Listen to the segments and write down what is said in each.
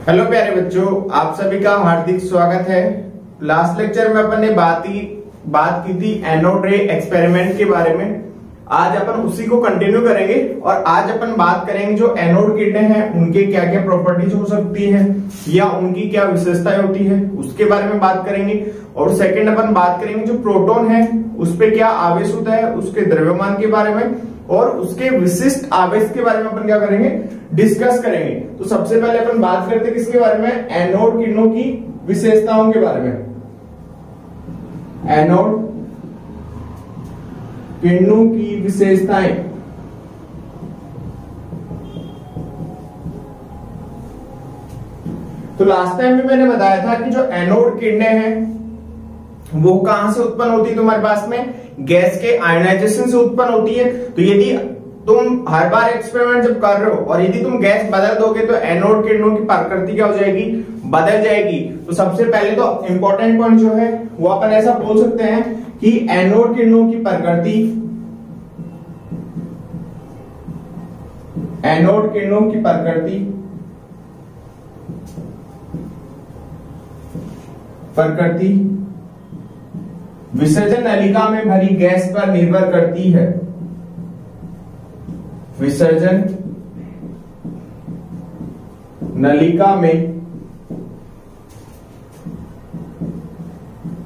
Hello प्यारे बच्चों, आप सभी का हार्दिक स्वागत है। लास्ट लेक्चर में अपन ने बात की थी एनोड रे एक्सपेरिमेंट के बारे में। आज अपन उसी को कंटिन्यू करेंगे और आज अपन बात करेंगे जो एनोड किरणें हैं उनके क्या क्या प्रॉपर्टीज हो सकती है या उनकी क्या विशेषताएं होती है उसके बारे में बात करेंगे। और सेकंड अपन बात करेंगे जो प्रोटॉन है उस पे क्या आवेश होता है, उसके द्रव्यमान के बारे में और उसके विशिष्ट आवेश के बारे में अपन क्या करेंगे, डिस्कस करेंगे। तो सबसे पहले अपन बात करते हैं किसके बारे में, एनोड किरणों की विशेषताओं के बारे में। एनोड किरणों की विशेषताएं। तो लास्ट टाइम भी मैंने बताया था कि जो एनोड किरणें हैं वो कहां से उत्पन्न होती है, तुम्हारे पास में गैस के आयनाइजेशन से उत्पन्न होती है। तो यदि तुम हर बार एक्सपेरिमेंट जब कर रहे हो और यदि तुम गैस बदल दोगे तो एनोड किरणों की प्रकृति क्या हो जाएगी, बदल जाएगी। तो सबसे पहले तो इंपॉर्टेंट पॉइंट जो है वो अपन ऐसा बोल सकते हैं कि एनोड किरणों की प्रकृति, एनोड किरणों की प्रकृति विसर्जन नलिका में भरी गैस पर निर्भर करती है। विसर्जन नलिका में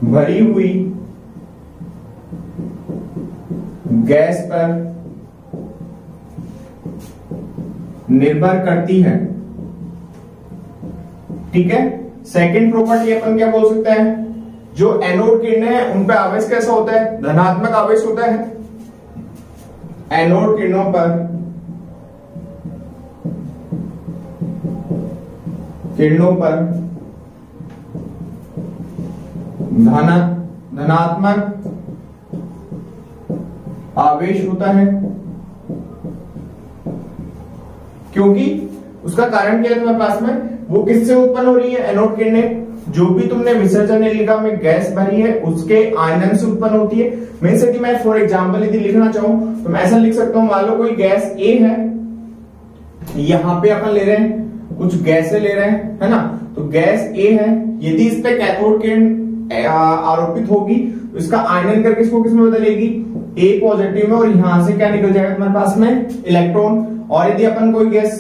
भरी हुई गैस पर निर्भर करती है। ठीक है। सेकंड प्रॉपर्टी अपन क्या बोल सकते हैं, जो एनोड किरणें हैं उन पे आवेश कैसा होता है, धनात्मक आवेश होता है। एनोड किरणों पर धनात्मक आवेश होता है। क्योंकि उसका कारण क्या है तुम्हारे पास में, वो किससे उत्पन्न हो रही है एनोड किरणें, जो भी तुमने विसर्जन नलिका में गैस भरी है उसके आयनन से उत्पन्न होती है। मैं फॉर एग्जांपल यदि लिखना चाहूं तो मैं ऐसा लिख सकता हूं, मान लो कोई गैस ए है, यहां पे अपन ले रहे हैं कुछ गैसें ले रहे हैं, है ना। तो गैस ए है, यदि इस पे कैथोड किरण आरोपित होगी तो इसका आयनन करके इसको किसमें बदलेगी, ए पॉजिटिव में, और यहां से क्या निकल जाएगा तुम्हारे पास में, इलेक्ट्रॉन। और यदि अपन कोई गैस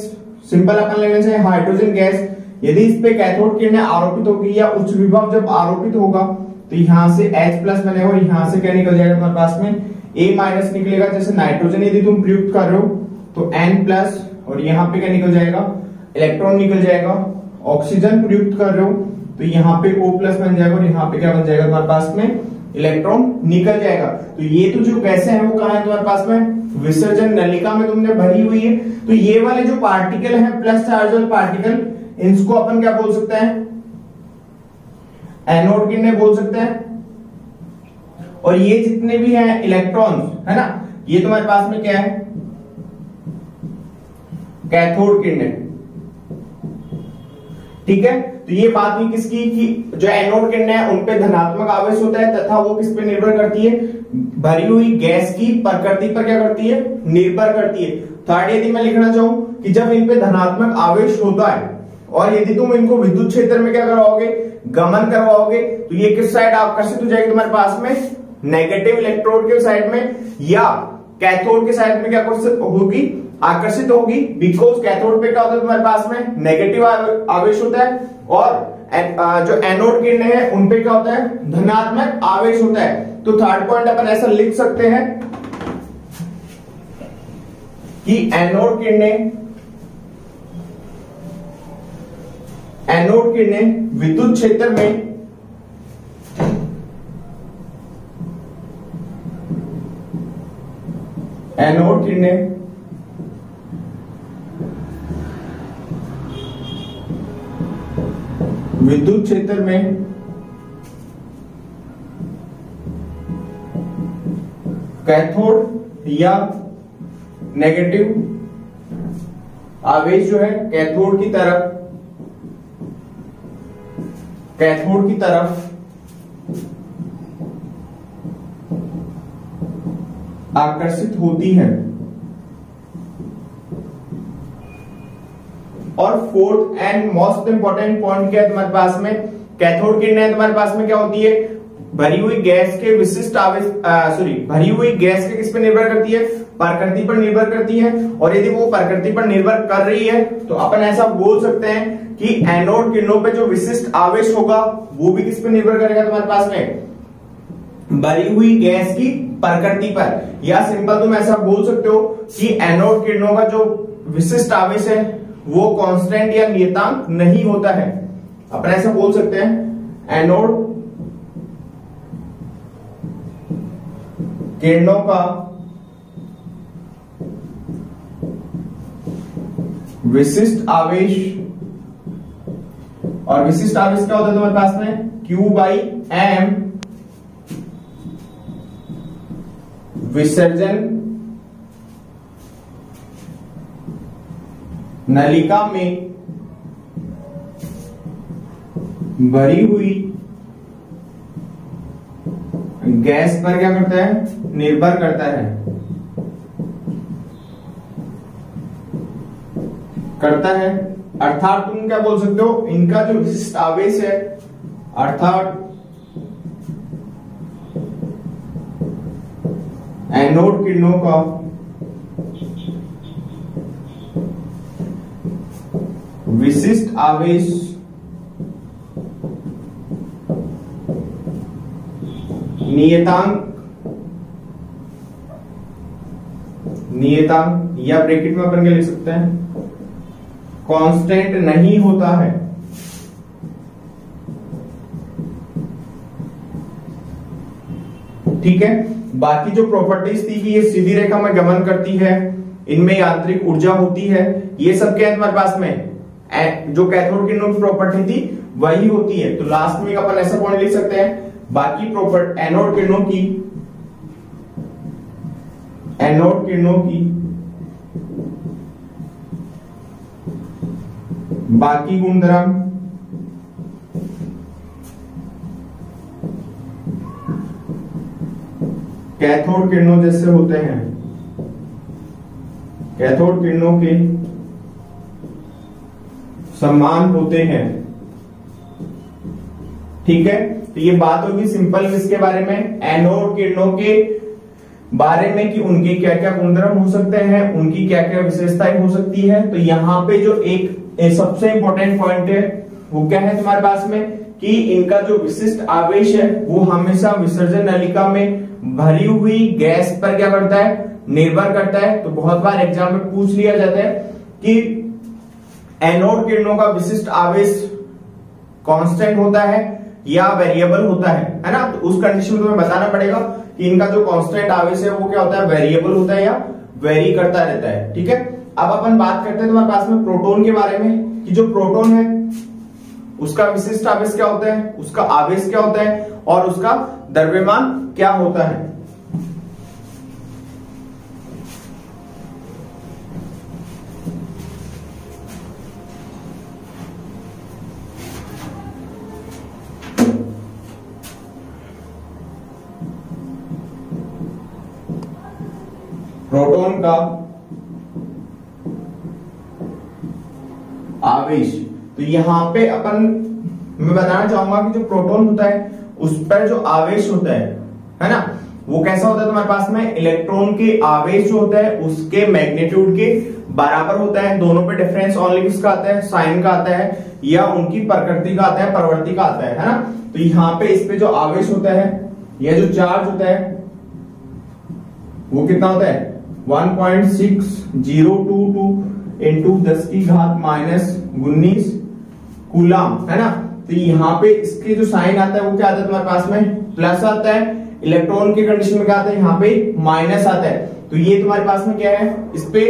सिंपल अपन लेने से हाइड्रोजन गैस, यदि इस पे कैथोड किरणें आरोपित होगी या उच्च विभव जब आरोपित होगा तो यहां से H प्लस बनेगा और यहां से क्या निकल जाएगा तुम्हारे पास में, A माइनस निकलेगा। जैसे नाइट्रोजन यदि तुम प्रयुक्त कर रहे हो तो N प्लस और यहां पे क्या निकल जाएगा, इलेक्ट्रॉन निकल जाएगा। ऑक्सीजन प्रयुक्त कर रहे हो तो यहाँ पे O प्लस बन जाएगा और यहाँ पे क्या बन जाएगा तुम्हारे पास में, इलेक्ट्रॉन निकल जाएगा। तो ये तो जो गैसें हैं वो कहां है तुम्हारे पास में, विसर्जन नलिका में तुमने भरी हुई है। तो ये वाले जो पार्टिकल हैं प्लस चार्ज वाले पार्टिकल, इसको अपन क्या बोल सकते हैं, एनोड किरणें बोल सकते हैं। और ये जितने भी हैं इलेक्ट्रॉन्स, है ना, ये तुम्हारे पास में क्या है, कैथोड किरणें। ठीक है। तो ये बात हुई किसकी, कि जो एनोड किरणें हैं उन पे धनात्मक आवेश होता है तथा वो किस पे निर्भर करती है, भरी हुई गैस की प्रकृति पर क्या करती है, निर्भर करती है। थर्ड, यदि मैं लिखना चाहूं कि जब इन पे धनात्मक आवेश होता है और यदि तुम इनको विद्युत क्षेत्र में क्या करवाओगे, गमन करवाओगे, तो ये किस साइड आकर्षित हो जाएगी तुम्हारे पास में, नेगेटिव इलेक्ट्रोड के साइड में, या कैथोड के साइड में क्या होगी, आकर्षित होगी। बिकॉज कैथोड पे क्या होता है तुम्हारे पास में, नेगेटिव आवेश होता है और जो एनोड किरणें हैं उन पे क्या होता है, धनात्मक आवेश होता है। तो थर्ड पॉइंट अपन ऐसा लिख सकते हैं कि एनोड किरणें विद्युत क्षेत्र में कैथोड या नेगेटिव आवेश जो है कैथोड की तरफ आकर्षित होती है। और fourth and most important point क्या है तुम्हारे पास में, कैथोड किरणें तुम्हारे पास में क्या होती है, भरी हुई गैस के विशिष्ट आवेश भरी हुई गैस के किस पे निर्भर करती है, प्रकृति पर निर्भर करती है। और यदि वो प्रकृति पर निर्भर कर रही है तो अपन ऐसा बोल सकते हैं कि एनोड किरणों पे जो विशिष्ट आवेश होगा वो भी किस पे निर्भर करेगा तुम्हारे पास में, भरी हुई गैस की प्रकृति पर। या सिंपल तुम ऐसा बोल सकते हो कि एनोड किरणों का जो विशिष्ट आवेश है वो कांस्टेंट या नियतांक नहीं होता है। अपन ऐसा बोल सकते हैं एनोड किरणों का विशिष्ट आवेश, और विशिष्ट आवेश क्या होता है तुम्हारे पास में, Q/m विसर्जन नलिका में भरी हुई गैस पर क्या करता है, निर्भर करता है, अर्थात तुम क्या बोल सकते हो, इनका जो विशिष्ट आवेश है अर्थात एनोड किरणों का विशिष्ट आवेश नियतांक या ब्रैकेट में अपन क्या लिख सकते हैं, कांस्टेंट नहीं होता है। ठीक है, बाकी जो प्रॉपर्टीज थी कि ये सीधी रेखा में गमन करती है, इनमें यांत्रिक ऊर्जा होती है, ये सब क्या है तुम्हारे पास में, जो कैथोड किरणों की प्रॉपर्टी थी वही होती है। तो लास्ट में अपन ऐसा पॉइंट लिख सकते हैं, बाकी प्रॉपर्टी एनोड किरणों की बाकी गुणधर्म कैथोड किरणों जैसे होते हैं, कैथोड किरणों के समान होते हैं। ठीक है, तो ये बात होगी सिंपल इसके बारे में, एनोड किरणों के बारे में कि उनके क्या क्या गुणधर्म हो सकते हैं, उनकी क्या क्या विशेषताएं हो सकती है। तो यहाँ पे जो एक सबसे इंपॉर्टेंट पॉइंट है वो क्या है तुम्हारे पास में, कि इनका जो विशिष्ट आवेश है वो हमेशा विसर्जन नलिका में भरी हुई गैस पर क्या करता है, निर्भर करता है। तो बहुत बार एग्जाम में पूछ लिया जाता है कि एनोड किरणों का विशिष्ट आवेश कांस्टेंट होता है या वेरिएबल होता है ना। तो उस कंडीशन में तुम्हें बताना पड़ेगा कि इनका जो कांस्टेंट आवेश है वो क्या होता है, वेरिएबल होता है या वेरी करता रहता है। ठीक है, अब अपन बात करते हैं तुम्हारे पास में प्रोटॉन के बारे में, कि जो प्रोटॉन है उसका विशिष्ट आवेश क्या होता है, उसका आवेश क्या होता है और उसका द्रव्यमान क्या होता है। प्रोटॉन का आवेश, तो यहां पे अपन मैं बताना चाहूंगा कि जो प्रोटॉन होता है उस पर जो आवेश होता है ना, वो कैसा होता है तुम्हारे पास में, इलेक्ट्रॉन के आवेश जो होता है उसके मैग्नीट्यूड के बराबर होता है। दोनों पे डिफरेंस ओनली किसका आता है, साइन का आता है, या उनकी प्रकृति का आता है, प्रवृत्ति का आता है ना। तो यहाँ पे इस पे जो आवेश होता है या जो चार्ज होता है वो कितना होता है, 1.6022 इंटू 10 की घात -19 कूलम है ना। तो यहाँ पे इसके जो साइन आता है वो क्या आता है तुम्हारे पास में, प्लस आता है। इलेक्ट्रॉन की कंडीशन में क्या आता है, यहाँ पे माइनस आता है। तो ये तुम्हारे पास में क्या है, इस पे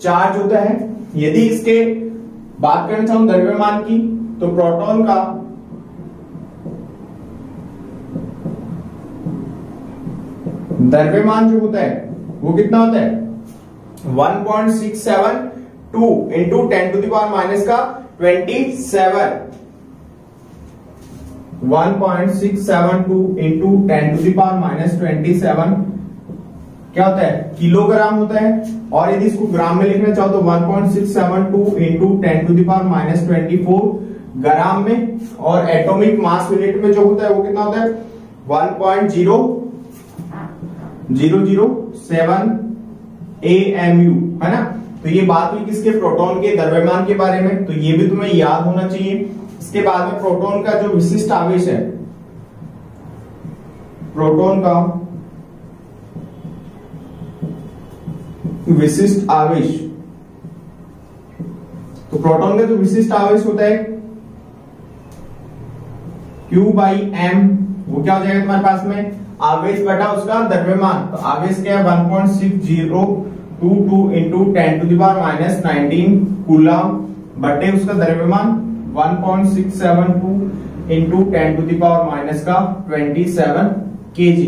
चार्ज होता है। यदि इसके बात करना चाहूं द्रव्यमान की, तो प्रोटॉन का द्रव्यमान जो होता है वो कितना होता है, 1.672 into 10 to the power minus का 27, 1.672 इंटू 10 टू द पावर -27 क्या होता है, किलोग्राम होता है। और यदि इसको ग्राम में लिखना चाहो तो 1.672 इंटू 10⁻24 ग्राम में। और एटॉमिक मास यूनिट में जो होता है वो कितना होता है, 1.0007 AMU, है ना। तो ये बात हुई किसके, प्रोटॉन के द्रव्यमान के बारे में, तो ये भी तुम्हें याद होना चाहिए। इसके बाद में प्रोटॉन का जो विशिष्ट आवेश है, प्रोटॉन का विशिष्ट आवेश, तो प्रोटॉन का जो विशिष्ट आवेश होता है Q/m, वो क्या हो जाएगा तुम्हारे पास में, आवेश बटा उसका द्रव्यमान। तो आवेश क्या है, 1.6022 इंटू 10⁻⁻19 कूलम बटे उसका द्रव्यमान 1.672 इंटू 10⁻⁻27 kg।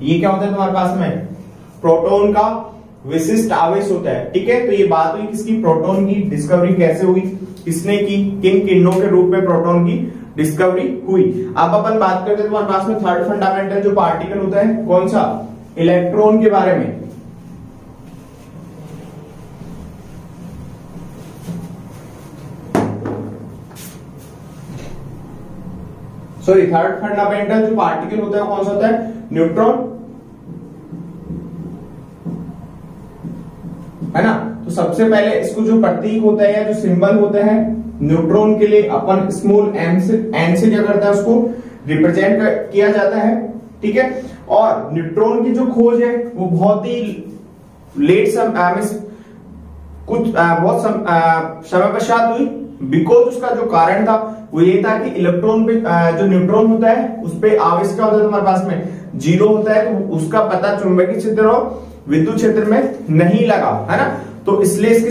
ये क्या होता है तुम्हारे पास में, प्रोटॉन का विशिष्ट आवेश होता है। ठीक है, तो ये बात हुई किसकी, प्रोटॉन की डिस्कवरी कैसे हुई, किसने की, किन किरणों के रूप में प्रोटॉन की डिस्कवरी हुई। अब अपन बात करते हैं तुम्हारे पास में थर्ड फंडामेंटल जो पार्टिकल होता है, कौन सा, इलेक्ट्रॉन के बारे में। सॉरी, थर्ड फंडामेंटल जो पार्टिकल होता है कौन सा होता है, न्यूट्रॉन, है ना। तो सबसे पहले इसको जो प्रतीक होता है या जो सिंबल होता है न्यूट्रॉन के लिए, अपन स्मॉल एन से क्या करता है, उसको रिप्रेजेंट किया जाता है। ठीक है, और न्यूट्रॉन की जो खोज है वो बहुत ही लेट बहुत समय पश्चात हुई, बिकॉज उसका जो कारण था वो ये था कि इलेक्ट्रॉन पे जो न्यूट्रॉन होता है उस पे आवेश क्या होता है तुम्हारे पास में, 0 होता है। तो उसका पता चुंबकीय क्षेत्र और विद्युत क्षेत्र में नहीं लगा, है ना। तो इसलिए इसकी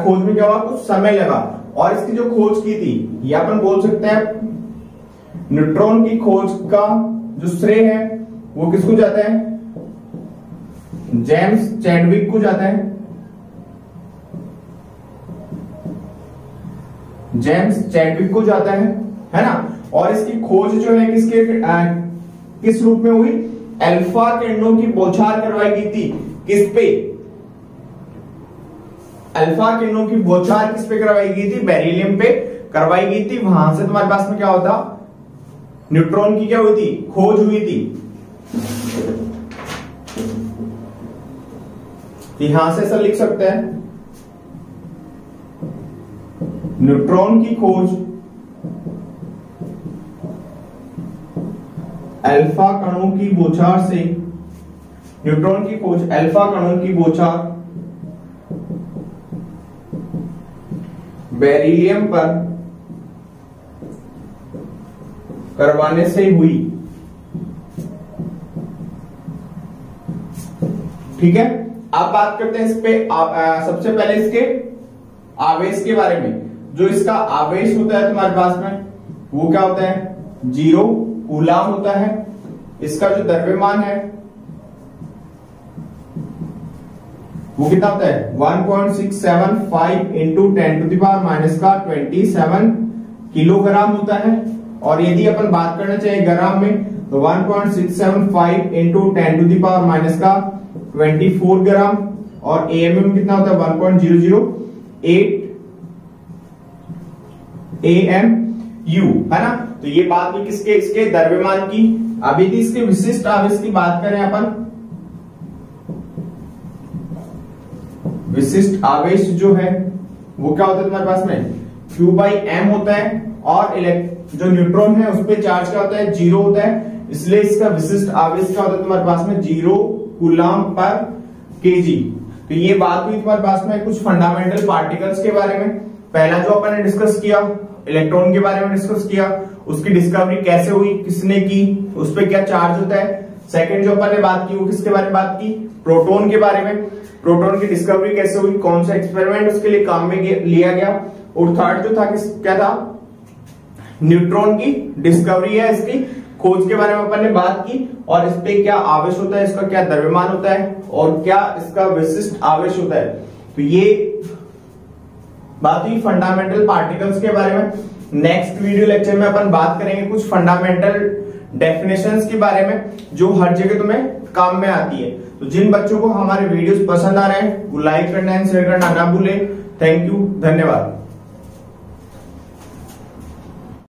खोज में क्या हुआ, कुछ समय लगा। और इसकी जो खोज की थी, ये अपन बोल सकते हैं न्यूट्रॉन की खोज का जो श्रेय है वो किसको जाता है, जेम्स चैडविक को जाता है, जेम्स चैडविक को जाता है ना। और इसकी खोज जो है किसके किस रूप में हुई, अल्फा किरणों की बौछार करवाई गई थी, किस पे, अल्फा किरणों की बौछार किस पे करवाई गई थी, बेरिलियम पे करवाई गई थी। वहां से तुम्हारे पास में क्या होता, न्यूट्रॉन की क्या हुई थी, खोज हुई थी। यहां से ऐसा लिख सकते हैं, न्यूट्रॉन की खोज अल्फा कणों की बौछार से, न्यूट्रॉन की खोज अल्फा कणों की बौछार बेरिलियम पर करवाने से हुई। ठीक है, अब बात करते हैं इस पे सबसे पहले इसके आवेश के बारे में। जो इसका आवेश होता है तुम्हारे पास में वो क्या होता है, 0 कूलम होता है। इसका जो द्रव्यमान है वो कितना होता है, 1.675 इंटू 10⁻⁻27 किलोग्राम होता है। और यदि अपन बात करना चाहिए ग्राम में तो 1.675 इंटू 10⁻⁻24 ग्राम। और एएमएम कितना होता है, 1.008 AMU, है ना। तो ये बात भी किसके, इसके द्रव्यमान की। अभी यदि इसके विशिष्ट आवेश की बात करें अपन, विशिष्ट आवेश जो है वो क्या होता है तुम्हारे पास में, Q/m होता है। और जो न्यूट्रॉन है उस पर चार्ज क्या होता है, 0 होता है। इसलिए इसका विशिष्ट आवेश क्या होता है तुम्हारे पास में, 0 कूलम पर kg। तो ये बात हुई तुम्हारे पास में कुछ फंडामेंटल पार्टिकल्स के बारे में। पहला जो अपन ने डिस्कस किया, इलेक्ट्रॉन के बारे में डिस्कस किया, उसकी डिस्कवरी कैसे हुई, किसने की, उस पर क्या चार्ज होता है। सेकंड जो अपन ने बात की वो किसके बारे में बात की, प्रोटॉन के बारे में, प्रोटॉन की डिस्कवरी कैसे हुई, कौन सा एक्सपेरिमेंट उसके लिए काम में लिया गया। और थर्ड जो था क्या था, न्यूट्रॉन की डिस्कवरी है, इसकी खोज के बारे में अपन ने बात की। और इस पे क्या आवेश होता है, इसका क्या द्रव्यमान होता है और क्या इसका विशिष्ट आवेश होता है। तो ये बात हुई फंडामेंटल पार्टिकल्स के बारे में। नेक्स्ट वीडियो लेक्चर में अपन बात करेंगे कुछ फंडामेंटल डेफिनेशंस के बारे में जो हर जगह तुम्हें काम में आती है। तो जिन बच्चों को हमारे वीडियोस पसंद आ रहे हैं वो लाइक करना एंड शेयर करना ना भूले। थैंक यू, धन्यवाद।